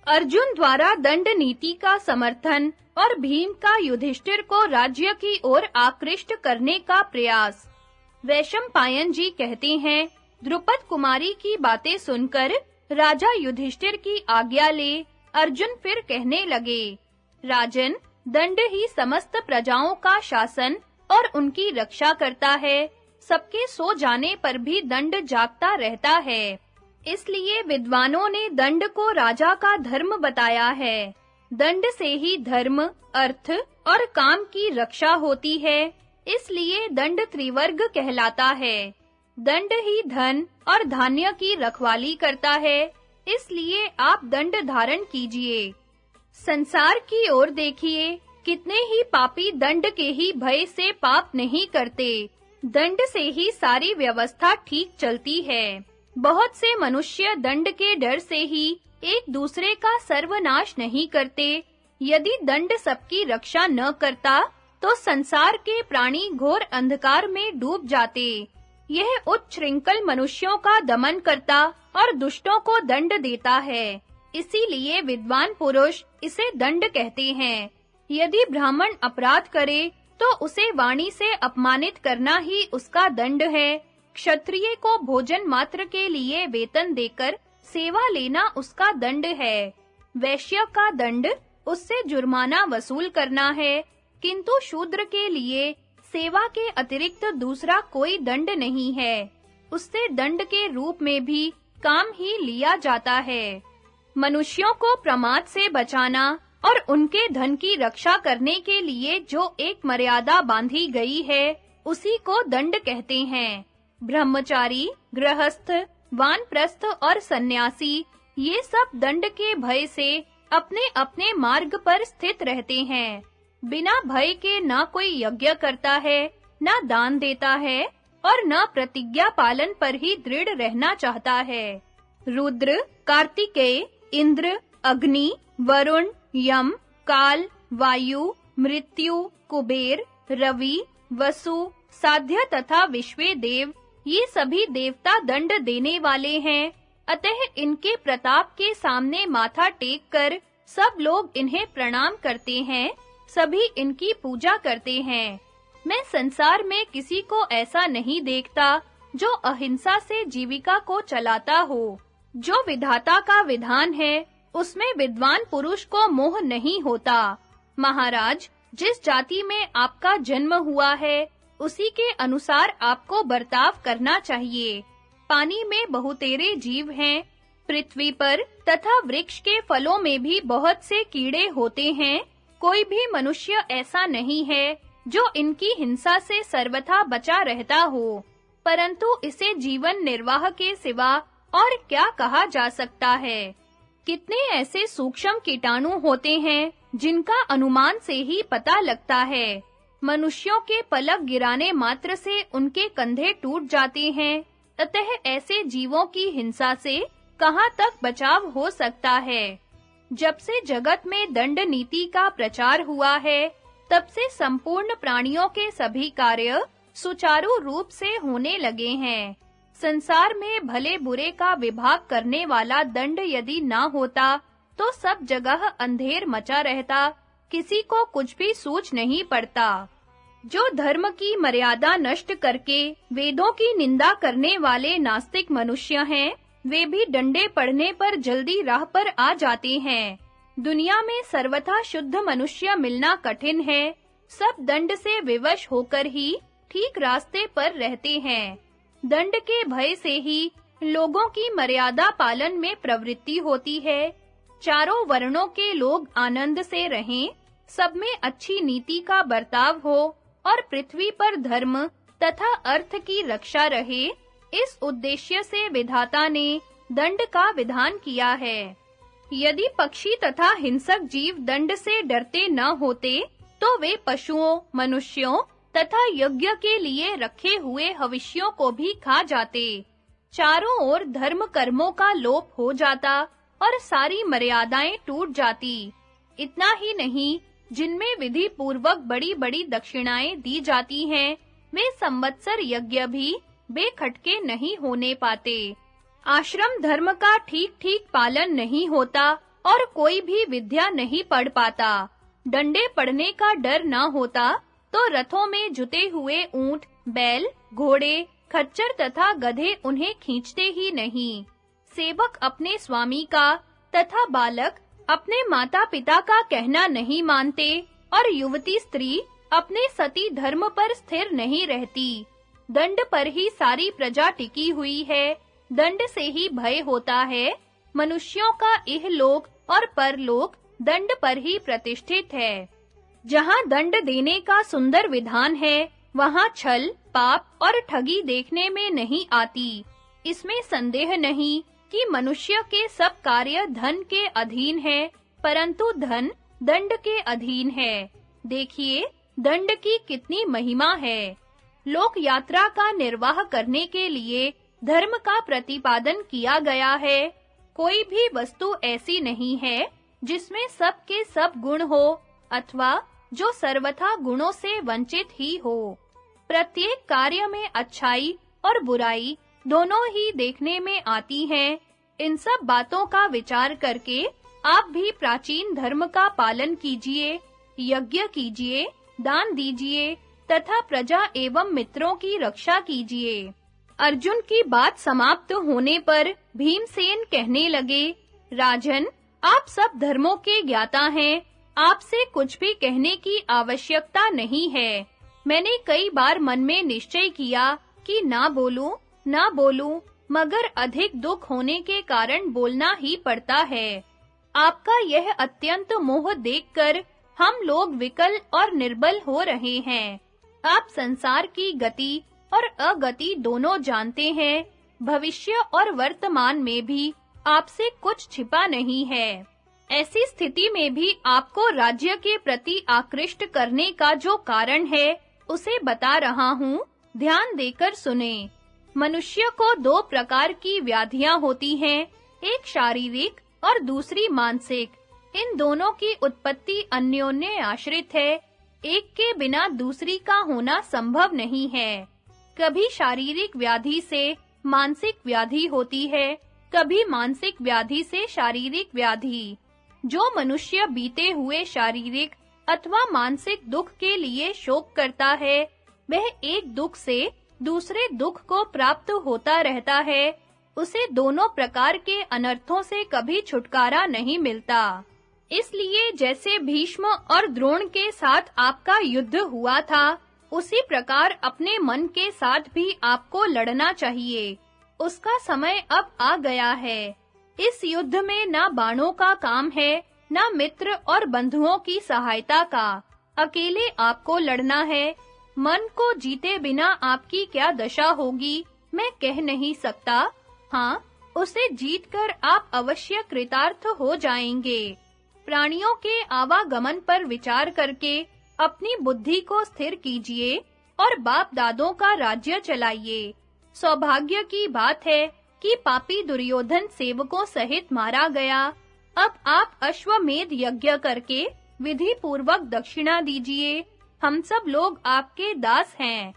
अर्जुन द्वारा दंड नीति का समर्थन और भीम का युधिष्ठिर को राज्य की ओर आकृष्ट करने का प्रयास। वैशंपायन जी कहते हैं, द्रुपद कुमारी की बातें सुनकर राजा युधिष्ठिर की आज्ञा ले अर्जुन फिर कहने लगे, राजन, दंड ही समस्त प्रजाओं का शासन और उनकी रक्षा करता है। सबके सो जाने पर भी दंड जागता रहता है। इसलिए विद्वानों ने दंड को राजा का धर्म बताया है। दंड से ही धर्म, अर्थ और काम की रक्षा होती है। इसलिए दंड त्रिवर्ग कहलाता है। दंड ही धन और धान्य की रखवाली करता है। इसलिए आप दंड धारण कीजिए। संसार की ओर देखिए, कितने ही पापी दंड के ही भय से पाप नहीं करते। दंड से ही सारी व्यवस्था ठीक चलती है। बहुत से मनुष्य दंड के डर से ही एक दूसरे का सर्वनाश नहीं करते। यदि दंड सबकी रक्षा न करता, तो संसार के प्राणी घोर अंधकार में डूब जाते। यह उच्च श्रृंखल मनुष्यों का दमन करता और दुष्टों को दंड देता है। इसीलिए विद्वान पुरुष इसे दंड कहते हैं। यदि ब्राह्मण अपराध करे, तो उसे वाणी से अपमानित करना ही उसका दंड है। क्षत्रिय को भोजन मात्र के लिए वेतन देकर सेवा लेना उसका दंड है। वैश्य का दंड उससे जुर्माना वसूल करना है, किंतु शूद्र के लिए सेवा के अतिरिक्त दूसरा कोई दंड नहीं है। उससे दंड के रूप में भी काम ही लिया जाता है। मनुष्यों को प्रमाद से बचाना और उनके धन की रक्षा करने के लिए जो एक मर्यादा बांधी गई है, उसी को दंड कहते हैं। ब्रह्मचारी, गृहस्थ, वानप्रस्थ और सन्यासी, ये सब दंड के भय से अपने-अपने मार्ग पर स्थित रहते हैं। बिना भय के ना कोई यज्ञ करता है, ना दान देता है और ना प्रतिज्ञा पालन पर ही दृढ़ रहना चाहता है। रुद्र, कार्तिकेय, इंद्र, अग्नि, वरुण, यम, काल, वायु, मृत्यु, कुबेर, रवि, वसु, साध्य तथा विश्वे देव, ये सभी देवता दंड देने वाले हैं। अतः इनके प्रताप के सामने माथा टेक कर सब लोग इन्हें प्रणाम करते हैं, सभी इनकी पूजा करते हैं। मैं संसार में किसी को ऐसा नहीं देखता जो अहिंसा से जीविका को चलाता हो। जो विधाता का विधान है, उसमें विद्वान पुरुष को मोह नहीं होता। महाराज, जिस जाति में आपका जन्म हुआ है, उसी के अनुसार आपको बर्ताव करना चाहिए। पानी में बहुतेरे जीव हैं, पृथ्वी पर तथा वृक्ष के फलों में भी बहुत से कीड़े होते हैं। कोई भी मनुष्य ऐसा नहीं है जो इनकी हिंसा से सर्वथा बचा रहता हो। परंतु इसे जीवन निर्वाह के सिवा और क्या कहा जा सकता है? कितने ऐसे सूक्ष्म कीटाणु होते हैं जिनका अनुमान से ही पता लगता है। मनुष्यों के पलक गिराने मात्र से उनके कंधे टूट जाते हैं। अतः ऐसे जीवों की हिंसा से कहां तक बचाव हो सकता है? जब से जगत में दंड नीति का प्रचार हुआ है, तब से संपूर्ण प्राणियों के सभी कार्य सुचारू रूप से होने लगे हैं। संसार में भले बुरे का विभाग करने वाला दंड यदि ना होता, तो सब जगह अंधेर मचा रहता, किसी को कुछ भी सूझ नहीं पड़ता। जो धर्म की मर्यादा नष्ट करके वेदों की निंदा करने वाले नास्तिक मनुष्य हैं, वे भी डंडे पड़ने पर जल्दी राह पर आ जाते हैं। दुनिया में सर्वथा शुद्ध मनुष्य मिलना कठिन है। सब दंड से विवश होकर ही ठीक रास्ते पर रहते हैं। दंड के भय से ही लोगों की मर्यादा पालन में प्रवृत्ति होती है। चारों वर्णों के लोग आनंद से रहें, सब में अच्छी नीति का बर्ताव हो और पृथ्वी पर धर्म तथा अर्थ की रक्षा रहे, इस उद्देश्य से विधाता ने दंड का विधान किया है। यदि पक्षी तथा हिंसक जीव दंड से डरते न होते, तो वे पशुओं, मनुष्यों तथा यज्ञ के लिए रखे हुए हविष्यों को भी खा जाते। चारों ओर धर्म कर्मों का लोप हो जाता और सारी मर्यादाएं टूट जाती। इतना ही नहीं, जिनमें विधि पूर्वक बड़ी-बड़ी दक्षिणाएं दी जाती हैं, वे संवत्सर यज्ञ भी बेखटके नहीं होने पाते। आश्रम धर्म का ठीक-ठीक पालन नहीं होता और कोई भी विद्या नहीं पढ़ पाता। डंडे पड़ने का डर ना होता तो रथों में जुते हुए ऊंट, बैल, घोड़े, खच्चर तथा गधे उन्हें खींचते ही नहीं। सेवक अपने स्वामी का तथा बालक अपने माता-पिता का कहना नहीं मानते और युवती स्त्री अपने सती धर्म पर स्थिर नहीं रहती। दंड पर ही सारी प्रजा टिकी हुई है, दंड से ही भय होता है। मनुष्यों का इहलोक और परलोक दंड पर ही प्रतिष्ठित है। जहाँ दंड देने का सुंदर विधान है, वहाँ छल, पाप और ठगी देखने में नहीं आती। इसमें संदेह नहीं कि मनुष्य के सब कार्य धन के अधीन है, परंतु धन दंड के अधीन है। देखिए, दंड की कितनी महिमा है। लोक यात्रा का निर्वाह करने के लिए धर्म का प्रतिपादन किया गया है। कोई भी वस्तु ऐसी नहीं है जिसमें सब के सब गुण हो अथवा जो सर्वथा गुणों से वंचित ही हो। प्रत्येक कार्य में अच्छाई और बुराई दोनों ही देखने में आती हैं। इन सब बातों का विचार करके आप भी प्राचीन धर्म का पालन कीजिए, यज्ञ कीजिए, दान दीजिए तथा प्रजा एवं मित्रों की रक्षा कीजिए। अर्जुन की बात समाप्त होने पर भीमसेन कहने लगे, राजन, आप सब धर्मों के ज्ञाता हैं, आपसे कुछ भी कहने की आवश्यकता नहीं है। मैंने कई बार मन में निश्चय किया कि ना बोलूं, मगर अधिक दुख होने के कारण बोलना ही पड़ता है। आपका यह अत्यंत मोह देखकर हम लोग विकल और निर्बल हो रहे हैं। आप संसार की गति और अगति दोनों जानते हैं। भविष्य और वर्तमान में भी आपसे कुछ छिपा नहीं है। ऐसी स्थिति में भी आपको राज्य के प्रति आकृष्ट करने का जो कारण है, उसे बता रहा हूँ, ध्यान देकर सुनें। मनुष्य को दो प्रकार की व्याधियां होती हैं, एक शारीरिक और दूसरी मानसिक। इन दोनों की उत्पत्ति अन्योन्य आश्रित है, एक के बिना दूसरी का होना संभव नहीं है। कभी शारीरिक व्याधि से मानसिक व्याधि होती है, कभी मानसिक व्याधि से शारीरिक व्याधि। जो मनुष्य बीते हुए शारीरिक अथवा मानसिक दुख के लिए शोक करता है, वह एक दुख से दूसरे दुख को प्राप्त होता रहता है। उसे दोनों प्रकार के अनर्थों से कभी छुटकारा नहीं मिलता। इसलिए जैसे भीष्म और द्रोण के साथ आपका युद्ध हुआ था, उसी प्रकार अपने मन के साथ भी आपको लड़ना चाहिए। उसका समय अब आ गया है। इस युद्ध में ना बाणों का काम है, ना मित्र और बंधुओं की सहायता का। अकेले आपको लड़ना है। मन को जीते बिना आपकी क्या दशा होगी, मैं कह नहीं सकता। हाँ, उसे जीतकर आप अवश्य कृतार्थ हो जाएंगे। प्राणियों के आवागमन पर विचार करके अपनी बुद्धि को स्थिर कीजिए और बाप दादों का राज्य चलाइए। सौभाग्य की बात है कि पापी दुर्योधन सेवकों सहित मारा गया। अब आप अश्वमेध यज्ञ करके विधि पूर्वक दक्षिणा दीजिए। हम सब लोग आपके दास हैं।